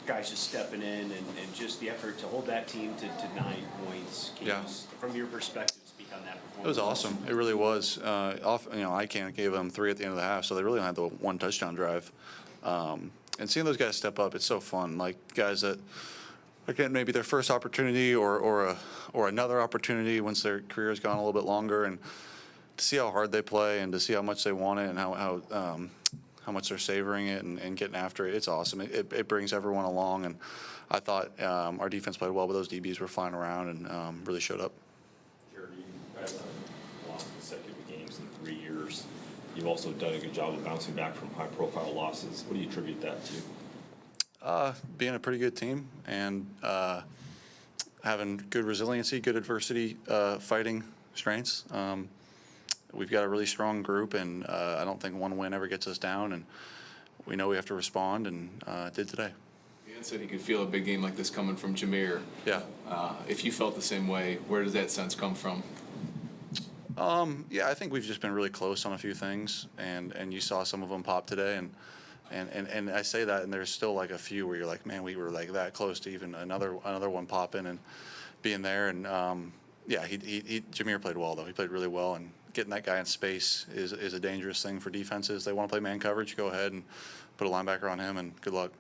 guys just stepping in and just the effort to hold that team to 9 points. Can you just, from your perspective, speak on that performance? It was awesome. It really was. I gave them 3 at the end of the half, so they really only had the 1 touchdown drive. And seeing those guys step up, it's so fun. Like guys that are getting maybe their first opportunity or another opportunity once their career has gone a little bit longer, and to see how hard they play and to see how much they want it and how much they're savoring it and getting after it. It's awesome. It brings everyone along, and I thought our defense played well, but those DBs were flying around and really showed up. Jared, you guys have lost consecutive games in 3 years. You've also done a good job of bouncing back from high-profile losses. What do you attribute that to? Being a pretty good team and having good resiliency, good adversity fighting strengths. We've got a really strong group, and I don't think one win ever gets us down, and we know we have to respond, and it did today. Dan said he could feel a big game like this coming from Jahmyr. Yeah. If you felt the same way, where does that sense come from? Yeah, I think we've just been really close on a few things, and you saw some of them pop today, and I say that, and there's still like a few where you're like, man, we were like that close to even another one popping and being there, and yeah, Jahmyr played well though. He played really well, and getting that guy in space is a dangerous thing for defenses. They want to play man coverage, go ahead and put a linebacker on him, and good luck.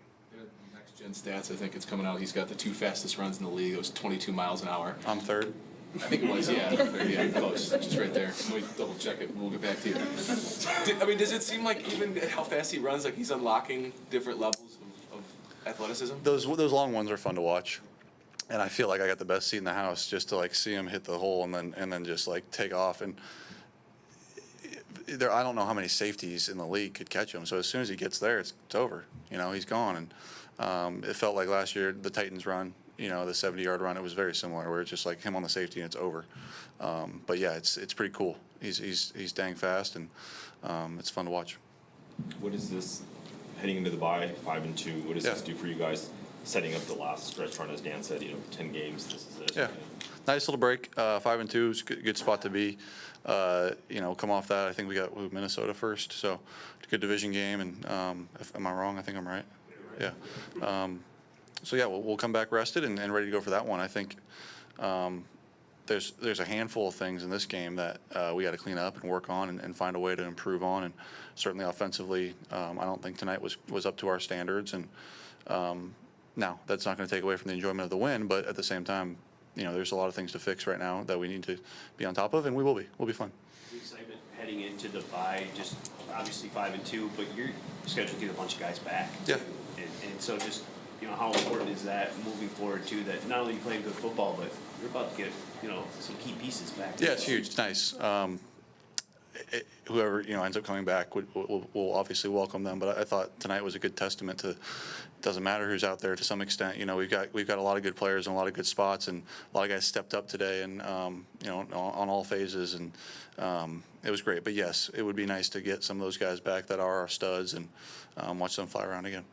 Next gen stats, I think it's coming out. He's got the 2 fastest runs in the league. It was 22 miles an hour. I'm third. I think it was, yeah, close, just right there. Let me double check it. We'll get back to you. Does it seem like even how fast he runs, like he's unlocking different levels of athleticism? Those long ones are fun to watch, and I feel like I got the best seat in the house just to like see him hit the hole and then just like take off. And I don't know how many safeties in the league could catch him. So as soon as he gets there, it's over. He's gone. And it felt like last year the Titans run. The 70-yard run, it was very similar, where it's just like him on the safety and it's over. But yeah, it's pretty cool. He's dang fast, and it's fun to watch. What is this heading into the bye, 5-2? What does this do for you guys? Setting up the last stretch run, as Dan said, 10 games. This is it. Yeah, nice little break. 5-2 is a good spot to be. Come off that, I think we got Minnesota first, so good division game. And am I wrong? I think I'm right. Yeah. So yeah, we'll come back rested and ready to go for that one. I think there's a handful of things in this game that we got to clean up and work on and find a way to improve on. And certainly offensively, I don't think tonight was up to our standards. And now that's not going to take away from the enjoyment of the win, but at the same time, there's a lot of things to fix right now that we need to be on top of, and we will be. We'll be fine. The excitement heading into the bye, just obviously 5-2, but you're scheduled to get a bunch of guys back. Yeah. And so just. How important is that moving forward too? That not only you playing good football, but you're about to get some key pieces back. Yeah, it's huge. It's nice. Whoever ends up coming back, we'll obviously welcome them. But I thought tonight was a good testament to. It doesn't matter who's out there to some extent. We've got a lot of good players in a lot of good spots, and a lot of guys stepped up today, and on all phases, and it was great. But yes, it would be nice to get some of those guys back that are our studs and watch them fly around again.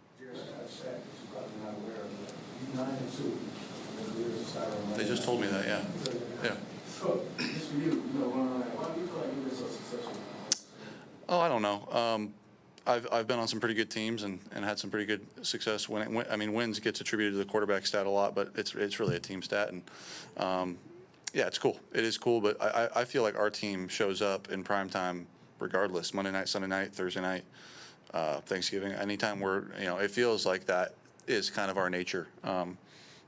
They just told me that, yeah. So, just for you, why do you feel like you were so successful? Oh, I don't know. I've been on some pretty good teams and had some pretty good success. Wins gets attributed to the quarterback stat a lot, but it's really a team stat. And yeah, it's cool. It is cool, but I feel like our team shows up in prime time regardless. Monday night, Sunday night, Thursday night, Thanksgiving. Anytime it feels like that is kind of our nature.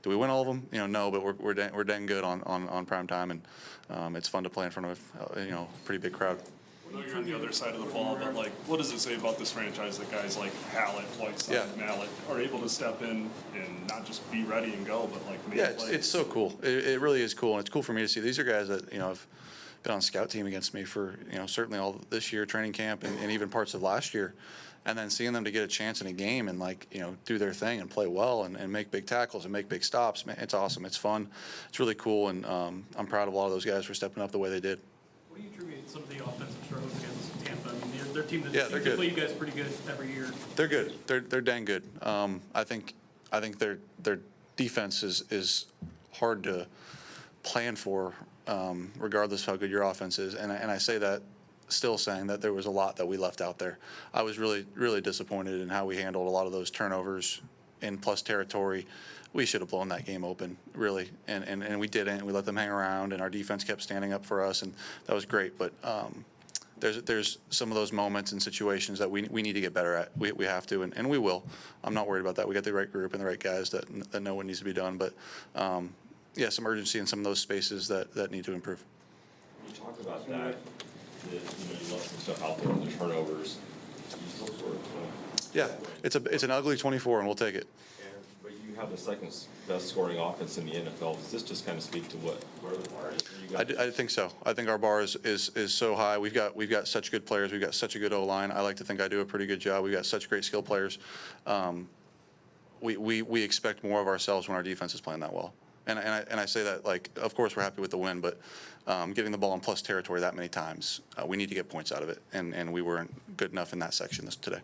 Do we win all of them? No, but we're dang good on prime time, and it's fun to play in front of a pretty big crowd. I know you're on the other side of the ball, but what does it say about this franchise that guys like Hallett, Whiteside, Mallett are able to step in and not just be ready and go, but make plays? It's so cool. It really is cool, and it's cool for me to see. These are guys that have been on scout team against me for certainly all this year, training camp, and even parts of last year. And then seeing them to get a chance in a game and do their thing and play well and make big tackles and make big stops, man, it's awesome. It's fun. It's really cool, and I'm proud of a lot of those guys for stepping up the way they did. What do you attribute some of the offensive struggles against Tampa? Their team that they're good. play you guys pretty good every year. They're good. They're dang good. I think their defense is hard to plan for, regardless of how good your offense is. And I say that. Still saying that there was a lot that we left out there. I was really, really disappointed in how we handled a lot of those turnovers in plus territory, we should have blown that game open, really. And we didn't. We let them hang around, and our defense kept standing up for us, and that was great. But there's some of those moments and situations that we need to get better at. We have to, and we will. I'm not worried about that. We got the right group and the right guys that know what needs to be done. But yeah, some urgency in some of those spaces that need to improve. You talk about that, you left some stuff out there, the turnovers. You still sort of, Yeah, it's an ugly 24, and we'll take it. but you have the second best scoring offense in the NFL. Does this just kind of speak to where the bar is? I think so. I think our bar is so high. We've got such good players. We've got such a good O-line. I like to think I do a pretty good job. We've got such great skill players. We expect more of ourselves when our defense is playing that well. And I say that, like, of course we're happy with the win, but getting the ball in plus territory that many times, we need to get points out of it. And we weren't good enough in that section today.